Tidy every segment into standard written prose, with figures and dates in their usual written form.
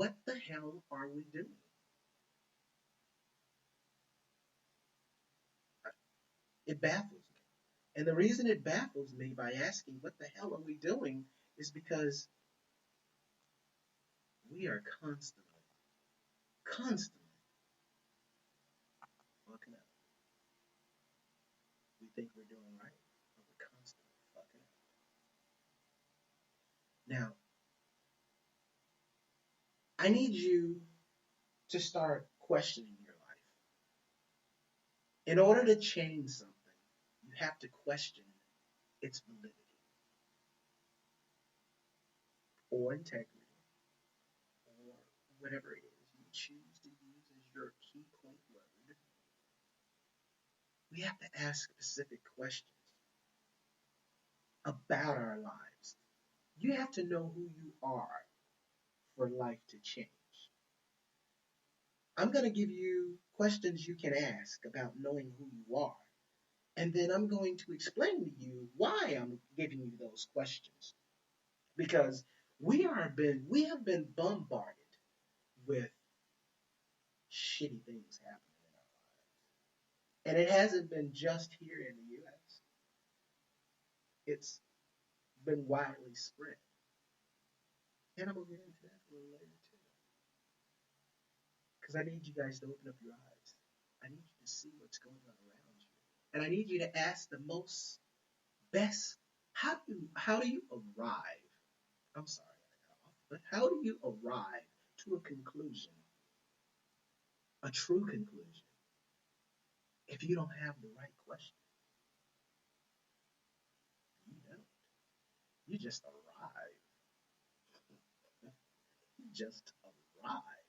what the hell are we doing? It baffles me. And the reason it baffles me by asking, what the hell are we doing, is because we are constantly fucking up. We think we're doing right, but we're constantly fucking up. Now, I need you to start questioning your life. In order to change something, you have to question its validity or integrity or whatever it is you choose to use as your key point word. We have to ask specific questions about our lives. You have to know who you are for life to change. I'm going to give you questions you can ask about knowing who you are. And then I'm going to explain to you why I'm giving you those questions. Because we have been bombarded with shitty things happening in our lives. And it hasn't been just here in the US. It's been widely spread. And I'm gonna get into that a little later too. Because I need you guys to open up your eyes. I need you to see what's going on around you. And I need you to ask the most best how do you arrive? I'm sorry, I got off, but how do you arrive to a conclusion, a true conclusion, if you don't have the right question? You don't. You just arrive. You just arrive.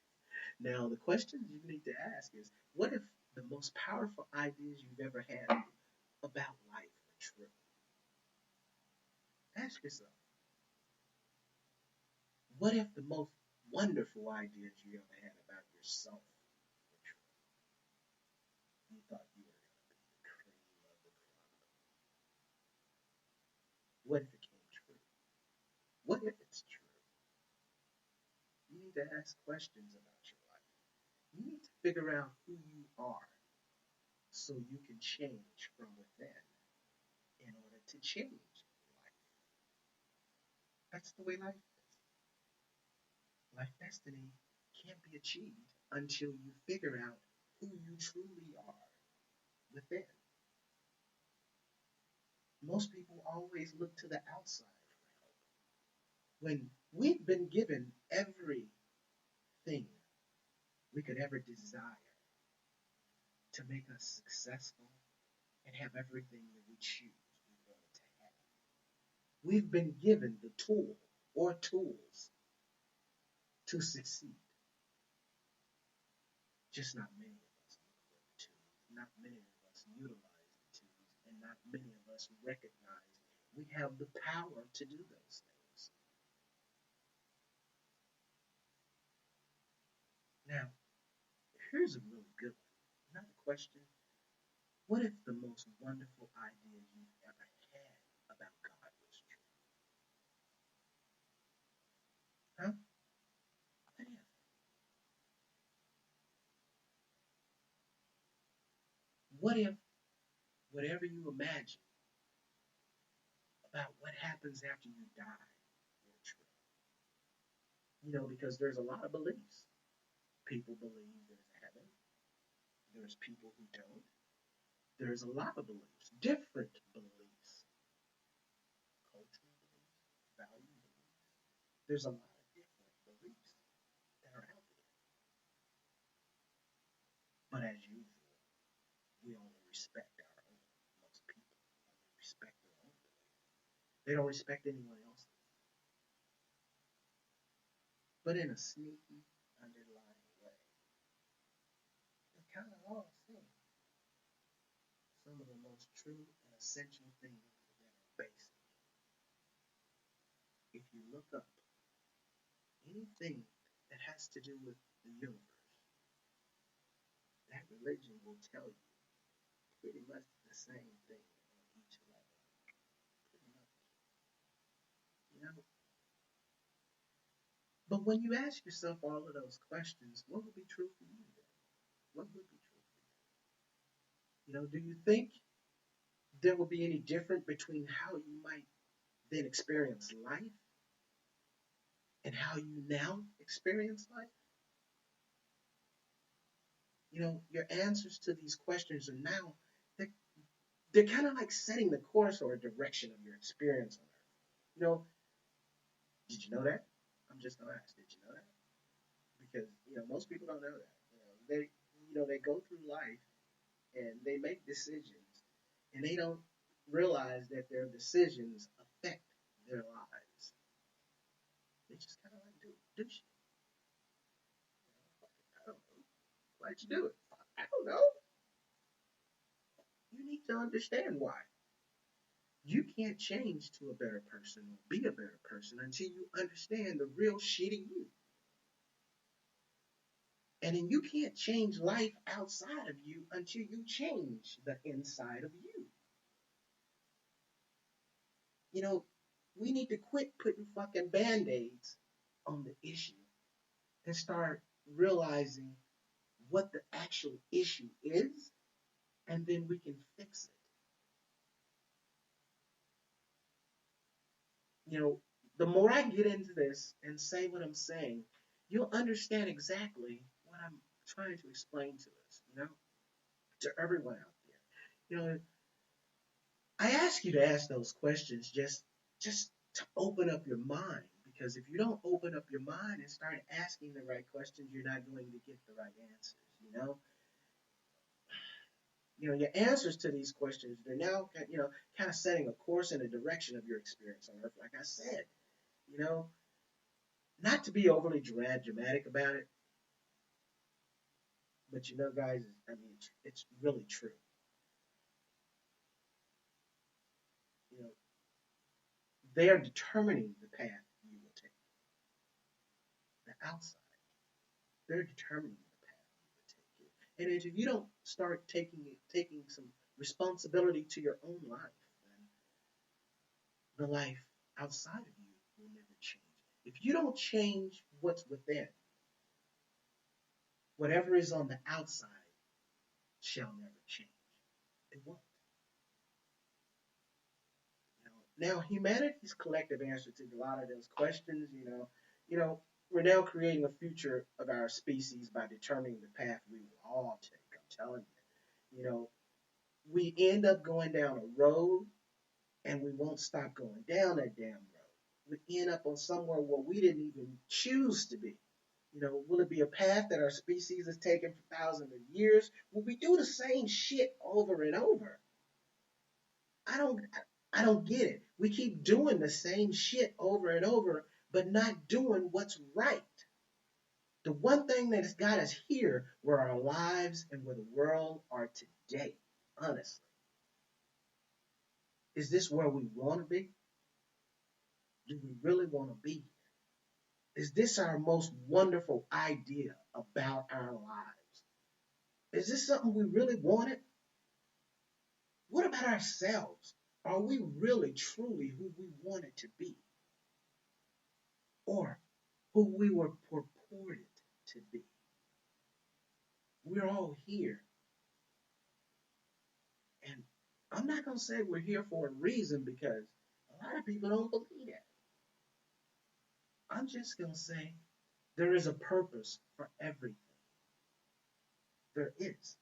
Now, the questions you need to ask is, what if the most powerful ideas you've ever had about life are true? Ask yourself, what if the most wonderful ideas you ever had about yourself were true? You thought you were going to be the cream of the crop. What if it came true? What if it's true? You need to ask questions about your life. You need to figure out who you are so you can change from within in order to change life. That's the way life is. Life destiny can't be achieved until you figure out who you truly are within. Most people always look to the outside for help when we've been given everything we could ever desire to make us successful and have everything that we choose we wanted to have. We've been given the tool or tools to succeed. Just not many of us look for the tools. Not many of us utilize the tools, and not many of us recognize we have the power to do those things. Now, here's a really good one. Another question. What if the most wonderful idea you've ever had about God was true? Huh? What if? What if whatever you imagine about what happens after you die were true? You know, because there's a lot of beliefs. People believe there's a heaven. There's people who don't. There's a lot of beliefs, different beliefs, cultural beliefs, value beliefs. There's a lot of different beliefs that are out there. But as usual, we only respect our own. Most people only respect their own belief. They don't respect anyone else's. But in a sneaky, underlying way, they kind of all see some of the most true and essential things that are basic. If you look up anything that has to do with the universe, that religion will tell you pretty much the same thing on each level. Pretty much. You know? But when you ask yourself all of those questions, what would be true for you then? What would be true for you? Do you think there will be any different between how you might then experience life and how you now experience life? Your answers to these questions are now, they're, they're kind of like setting the course or a direction of your experience on Earth. You know, did you know that? I'm just gonna ask, did you know that? Because most people don't know that. They go through life and they make decisions, and they don't realize that their decisions affect their lives. They just kind of like do shit. I don't know. Why'd you do it? I don't know. You need to understand why. You can't change to a better person or be a better person until you understand the real shitty you. And then you can't change life outside of you until you change the inside of you. You know, we need to quit putting fucking band-aids on the issue and start realizing what the actual issue is, and then we can fix it. The more I get into this and say what I'm saying, you'll understand exactly what I'm trying to explain to us, to everyone out there. I ask you to ask those questions just to open up your mind, because if you don't open up your mind and start asking the right questions, you're not going to get the right answers. Your answers to these questions, they're now kind of setting a course and a direction of your experience on Earth. Like I said, you know, not to be overly dramatic about it, but guys, I mean, it's really true. You know, they are determining the path you will take. The outside, they're determining the path you will take. And if you don't start taking some responsibility to your own life, then the life outside of you will never change. If you don't change what's within, whatever is on the outside shall never change. It won't. Now, humanity's collective answer to a lot of those questions, we're now creating a future of our species by determining the path we will all take. I'm telling you, we end up going down a road, and we won't stop going down that damn road. We end up on somewhere where we didn't even choose to be. Will it be a path that our species has taken for thousands of years? Will we do the same shit over and over? I don't I don't get it. We keep doing the same shit over and over, but not doing what's right. The one thing that has got us here where our lives and where the world are today, honestly. Is this where we want to be? Do we really want to be here? Is this our most wonderful idea about our lives? Is this something we really wanted? What about ourselves? Are we really, truly who we wanted to be? Or who we were purported to be? We're all here. And I'm not going to say we're here for a reason, because a lot of people don't believe that. I'm just going to say there is a purpose for everything. There is.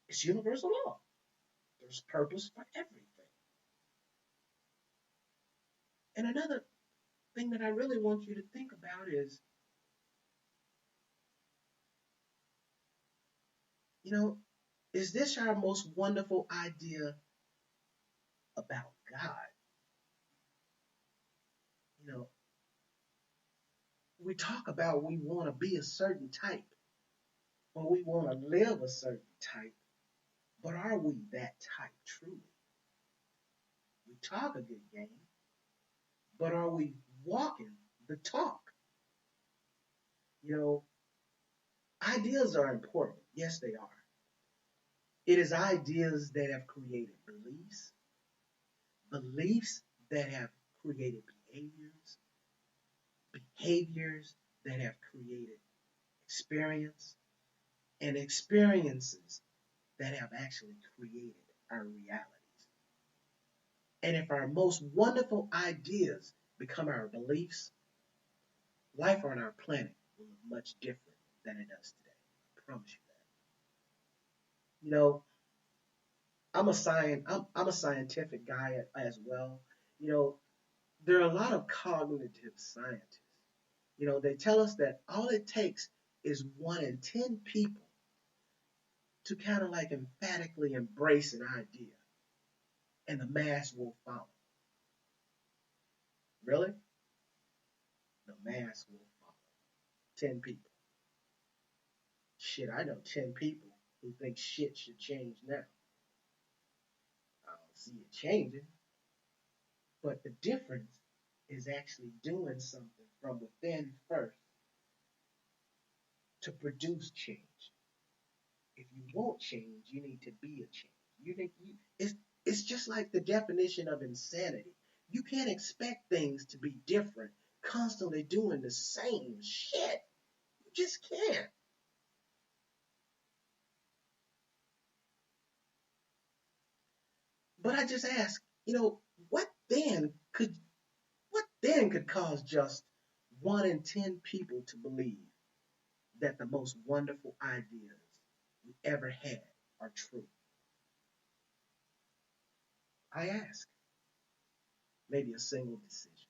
It's universal law. There's purpose for everything. And another thing that I really want you to think about is, is this our most wonderful idea about God? We talk about we want to be a certain type, or we want to live a certain type, but are we that type truly? We talk a good game, but are we walking the talk? Ideas are important. Yes, they are. It is ideas that have created beliefs, beliefs that have created behaviors, behaviors that have created experience, and experiences that have actually created our realities. And if our most wonderful ideas become our beliefs, life on our planet will look much different than it does today. I promise you that. You know, I'm a scientific guy as well. You know, there are a lot of cognitive scientists. You know, they tell us that all it takes is 1 in 10 people to kind of like emphatically embrace an idea, and the mass will follow. Really? The mass will follow. 10 people. Shit, I know 10 people who think shit should change now. I don't see it changing, but the difference is actually doing something from within first to produce change. If you want change, you need to be a change. It's just like the definition of insanity. You can't expect things to be different, constantly doing the same shit. You just can't. But I just ask, what then could cause just 1 in 10 people to believe that the most wonderful ideas we ever had are true? I ask. Maybe a single decision.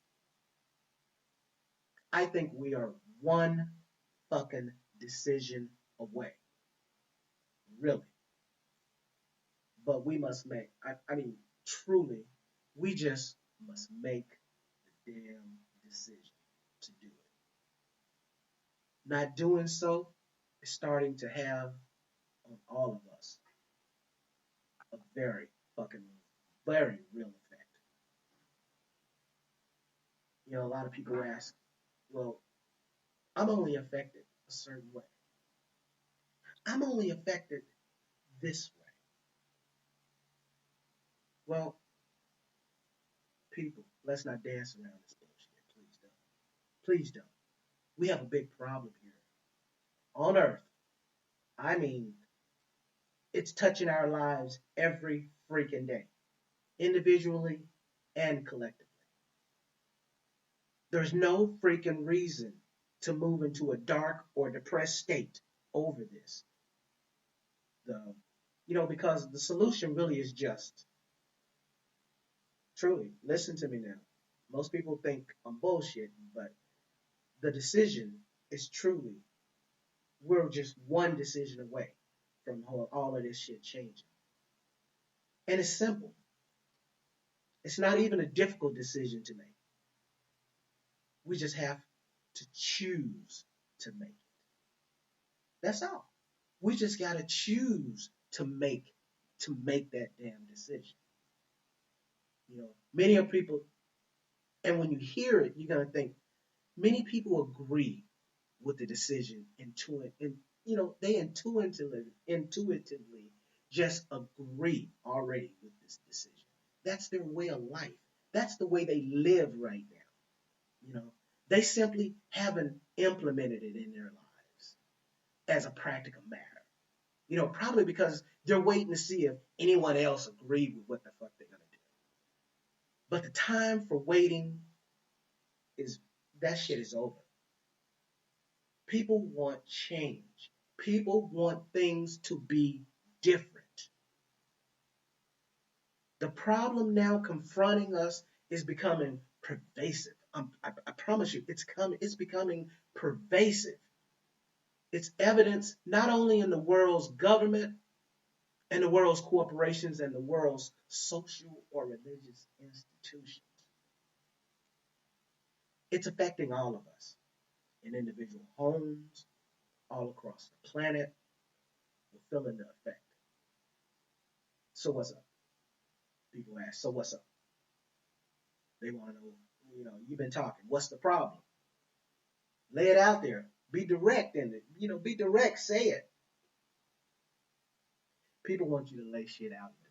I think we are one fucking decision away. Really. But we must make, truly, we just must make the damn decision to do it. Not doing so is starting to have on all of us a very fucking, very real effect. You know, a lot of people ask, well, I'm only affected a certain way. I'm only affected this way. Well, people, let's not dance around this bullshit. Please don't. Please don't. We have a big problem here on Earth. I mean, it's touching our lives every freaking day, individually and collectively. There's no freaking reason to move into a dark or depressed state over this. The, because the solution really is just, truly, listen to me now. Most people think I'm bullshit, but the decision is truly, we're just one decision away from all of this shit changing. And it's simple. It's not even a difficult decision to make. We just have to choose to make it. That's all. We just gotta choose to make that damn decision. Many of people, and when you hear it, you're gonna think many people agree with the decision they intuitively just agree already with this decision. That's their way of life. That's the way they live right now. They simply haven't implemented it in their lives as a practical matter. Probably because they're waiting to see if anyone else agreed with what the fuck they're gonna do. But the time for waiting is that shit is over. People want change. People want things to be different. The problem now confronting us is becoming pervasive. I promise you, it's becoming pervasive. It's evidence not only in the world's government and the world's corporations and the world's social or religious institutions. It's affecting all of us in individual homes, all across the planet. We're feeling the effect. So what's up? People ask, so what's up? They want to know, you've been talking. What's the problem? Lay it out there. Be direct in it. Be direct. Say it. People want you to lay shit out in